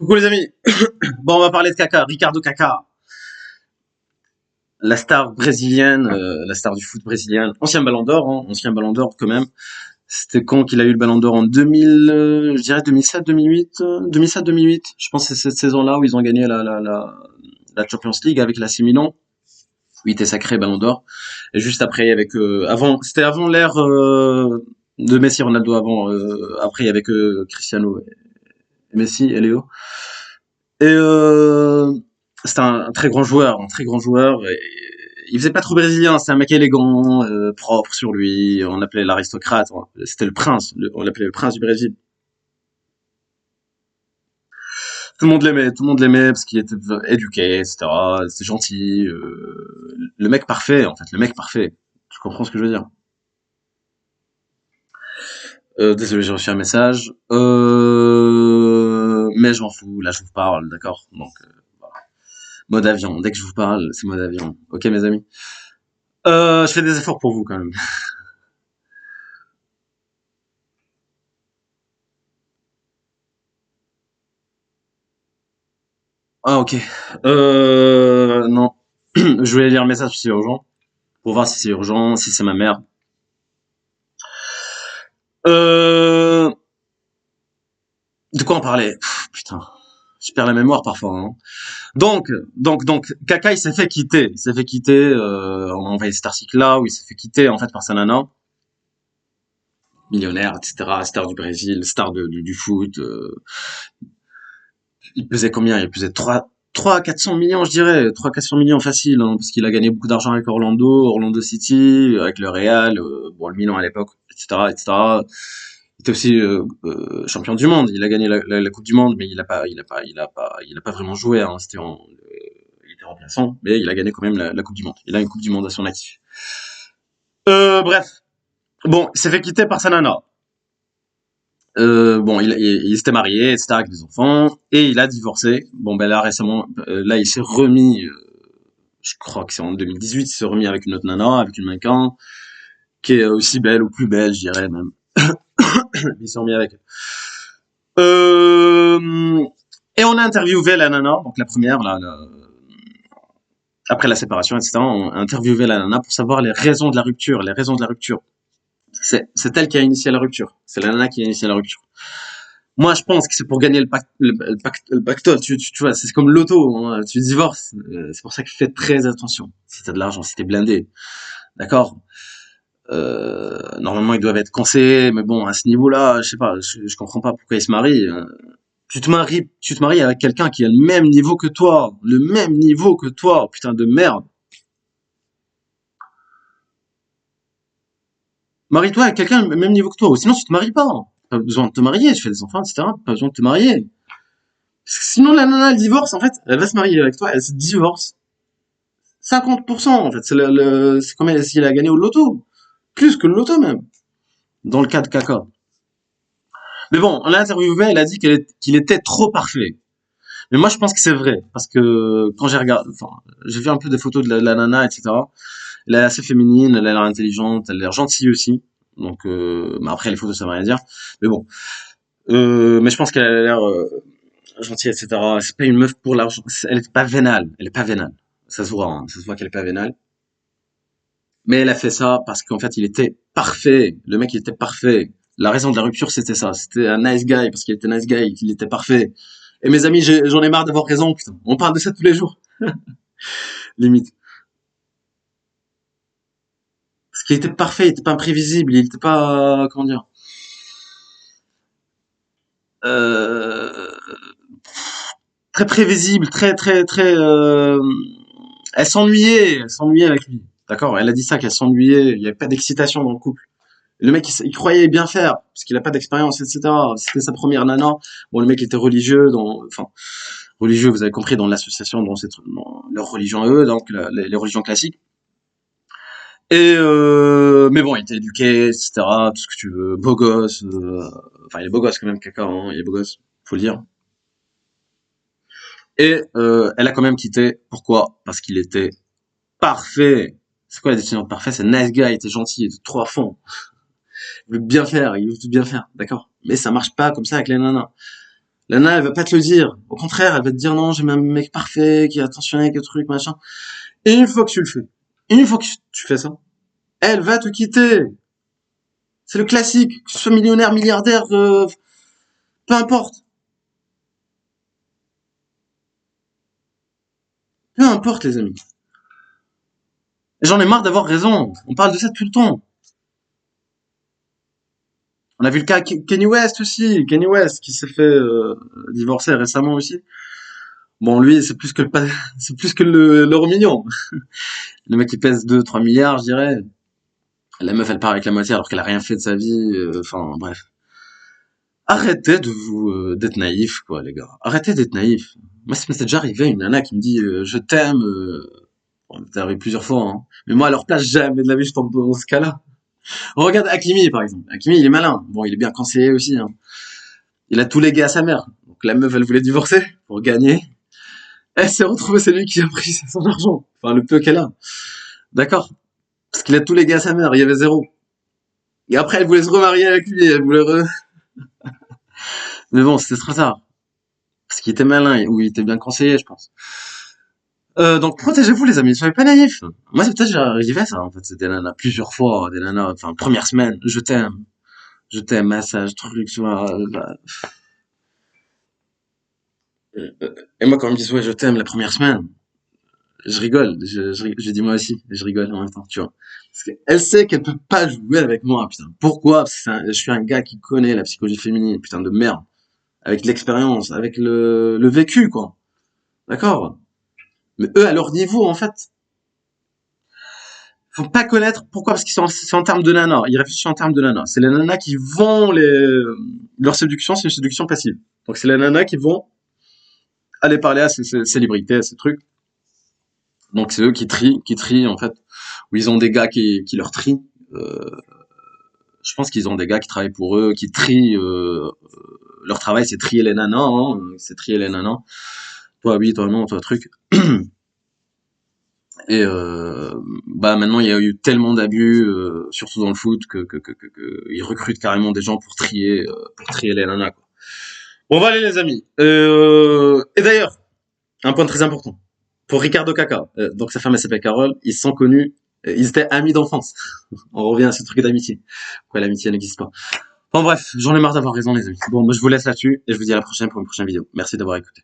Coucou les amis. Bon, on va parler de Kaká, Ricardo Kaká, la star brésilienne, la star du foot brésilien, ancien Ballon d'Or, hein, ancien Ballon d'Or quand même. C'était quand qu'il a eu le Ballon d'Or en 2000, je dirais 2007, 2008, 2007, 2008. Je pense que c'est cette saison-là où ils ont gagné la Champions League avec la l'AC Milan, où il était sacré Ballon d'Or. Et juste après, avec avant, c'était avant l'ère de Messi, Ronaldo avant. Après, il y avait que Cristiano, et Messi et Léo. Et c'était un très grand joueur, un très grand joueur. Et il faisait pas trop brésilien, c'est un mec élégant, propre sur lui. On l'appelait l'aristocrate. C'était le prince. On l'appelait le prince du Brésil. Tout le monde l'aimait parce qu'il était éduqué, etc. C'était gentil. Le mec parfait, en fait, le mec parfait. Tu comprends ce que je veux dire? Désolé, j'ai reçu un message. Mais je m'en fous. Là, je vous parle, d'accord? Donc, voilà. Mode avion. Dès que je vous parle, c'est mode avion. Ok, mes amis. Je fais des efforts pour vous quand même. Ah ok. Non. Je voulais lire le message si c'est urgent. Pour voir si c'est urgent, si c'est ma mère. Euh... De quoi en parler? Putain. Je perds la mémoire parfois, hein. Donc, Kaka, il s'est fait quitter. Il s'est fait quitter, on a envoyé cet article-là où il s'est fait quitter, en fait, par sa nana. Millionnaire, etc. Star du Brésil, star du foot. Il pesait combien? Il pesait 3 à 400 millions, je dirais. 3 à 400 millions facile, hein, parce qu'il a gagné beaucoup d'argent avec Orlando City, avec le Real, bon, le Milan à l'époque, etc., etc. Il était aussi champion du monde. Il a gagné la Coupe du Monde, mais il a pas vraiment joué, hein. Il était remplaçant, mais il a gagné quand même la Coupe du Monde. Il a une Coupe du Monde à son actif. Bref. Bon, il s'est fait quitter par sa nana. Bon, il s'était marié, etc., avec des enfants, et il a divorcé. Bon, ben là, récemment, là, il s'est remis, je crois que c'est en 2018, il s'est remis avec une autre nana, avec une mannequin, qui est aussi belle, ou plus belle, je dirais même. Il s'est remis avec elle. Et on a interviewé la nana, donc la première, là, après la séparation, etc., on a interviewé la nana pour savoir les raisons de la rupture, les raisons de la rupture. C'est elle qui a initié la rupture. C'est la nana qui a initié la rupture. Moi, je pense que c'est pour gagner le pactole. Tu vois, c'est comme l'auto, hein. Tu divorces. C'est pour ça que fais très attention. Si t'as de l'argent, si t'es blindé. D'accord? Normalement, ils doivent être conseillés, mais bon, à ce niveau-là, je sais pas, je comprends pas pourquoi ils se marient. Tu te maries avec quelqu'un qui a le même niveau que toi. Le même niveau que toi. Putain de merde. Marie-toi avec quelqu'un le même niveau que toi. Ou sinon, tu te maries pas. Pas besoin de te marier. Tu fais des enfants, etc. Pas besoin de te marier. Parce que sinon, la nana, elle divorce, en fait. Elle va se marier avec toi, elle se divorce. 50%, en fait. C'est combien s'il a gagné au loto. Plus que le loto, même. Dans le cas de Kaka. Mais bon, on l'a interviewé, elle a dit qu'il était trop parfait. Mais moi, je pense que c'est vrai. Parce que quand j'ai regardé, enfin, j'ai vu un peu des photos de la nana, etc. Elle est assez féminine, elle a l'air intelligente, elle a l'air gentille aussi. Donc, mais après, les photos, ça veut rien dire. Mais bon. Mais je pense qu'elle a l'air gentille, etc. C'est pas une meuf pour l'argent. Elle est pas vénale. Elle est pas vénale. Ça se voit, hein. Ça se voit qu'elle est pas vénale. Mais elle a fait ça parce qu'en fait, il était parfait. Le mec, il était parfait. La raison de la rupture, c'était ça. C'était un nice guy parce qu'il était nice guy, qu'il était parfait. Et mes amis, j'en ai marre d'avoir raison, putain. On parle de ça tous les jours, limite. Parce qu'il était parfait, il était pas imprévisible, il était pas, comment dire, euh, très prévisible, très, elle s'ennuyait avec lui. D'accord? Elle a dit ça, qu'elle s'ennuyait, il y avait pas d'excitation dans le couple. Le mec, il croyait bien faire, parce qu'il a pas d'expérience, etc. C'était sa première nana. Bon, le mec était religieux, enfin, religieux, vous avez compris, dans l'association, dans leur religion à eux, donc les religions classiques. Et mais bon, il était éduqué, etc. Tout ce que tu veux, beau gosse. Enfin, il est beau gosse quand même, Kaka, hein, il est beau gosse, faut le dire. Et elle a quand même quitté. Pourquoi? Parce qu'il était parfait. C'est quoi la définition de parfait? C'est nice guy, il était gentil, il était trop à fond. Il veut bien faire, il veut tout bien faire, d'accord? Mais ça marche pas comme ça avec les nanas. La nana, elle va pas te le dire. Au contraire, elle va te dire non, j'ai un mec parfait, qui est attentionné, qui est truc, machin. Et une fois que tu le fais, une fois que tu fais ça, elle va te quitter. C'est le classique, que tu sois millionnaire, milliardaire, peu importe. Peu importe, les amis. Et j'en ai marre d'avoir raison. On parle de ça tout le temps. On a vu le cas Kenny West aussi. Kenny West qui s'est fait divorcer récemment aussi. Bon, lui, c'est plus que c'est plus que l'euro million. Le mec, il pèse 2, 3 milliards, je dirais. La meuf, elle part avec la moitié alors qu'elle a rien fait de sa vie. Enfin, bref. Arrêtez d'être naïf, quoi, les gars. Arrêtez d'être naïf. Moi, ça m'est déjà arrivé une nana qui me dit je t'aime. Bon, ça arrivé plusieurs fois, hein. Mais moi, à leur place, jamais de la vie, je tombe dans ce cas-là. On regarde Hakimi, par exemple. Hakimi, il est malin. Bon, il est bien conseillé aussi, hein. Il a tout légué à sa mère. Donc la meuf, elle voulait divorcer pour gagner. Elle s'est retrouvée, c'est lui qui a pris son argent. Enfin, le peu qu'elle a. D'accord. Parce qu'il a tout légué à sa mère. Il y avait zéro. Et après, elle voulait se remarier avec lui. Elle voulait Mais bon, c'était trop tard. Parce qu'il était malin, ou il était bien conseillé, je pense. Donc protégez-vous les amis, soyez pas naïfs. Moi c'est peut-être j'arrivais à ça en fait, c'était des nanas plusieurs fois, des nanas, enfin première semaine, je t'aime, massage, truc, tu vois. Et moi quand on me dit ouais je t'aime la première semaine, je rigole, je dis moi aussi, et je rigole en même temps, tu vois. Parce qu'elle sait qu'elle peut pas jouer avec moi, putain. Pourquoi? Parce que je suis un gars qui connaît la psychologie féminine, putain de merde. Avec l'expérience, avec le vécu, quoi. D'accord? Mais eux, à leur niveau, en fait, faut pas connaître pourquoi parce qu'ils sont c'est en termes de nana. Ils réfléchissent en termes de nana. C'est les nanas qui vont leur séduction, c'est une séduction passive. Donc c'est les nanas qui vont aller parler à ces célébrités, à ces trucs. Donc c'est eux qui trient en fait. Ou ils ont des gars qui leur trient. Euh, je pense qu'ils ont des gars qui travaillent pour eux, qui trient. Leur travail c'est trier les nanas, hein, c'est trier les nanas. Toi oui, toi non, toi truc. Et bah maintenant il y a eu tellement d'abus, surtout dans le foot, ils recrutent carrément des gens pour trier les nanas, quoi. Bon, voilà les amis. Et d'ailleurs, un point très important pour Ricardo Caca. Donc sa femme elle s'appelle Carole. Ils se sont connus. Ils étaient amis d'enfance. On revient à ce truc d'amitié. Pourquoi l'amitié n'existe pas. Bon bref, j'en ai marre d'avoir raison les amis. Bon, moi je vous laisse là-dessus et je vous dis à la prochaine pour une prochaine vidéo. Merci d'avoir écouté.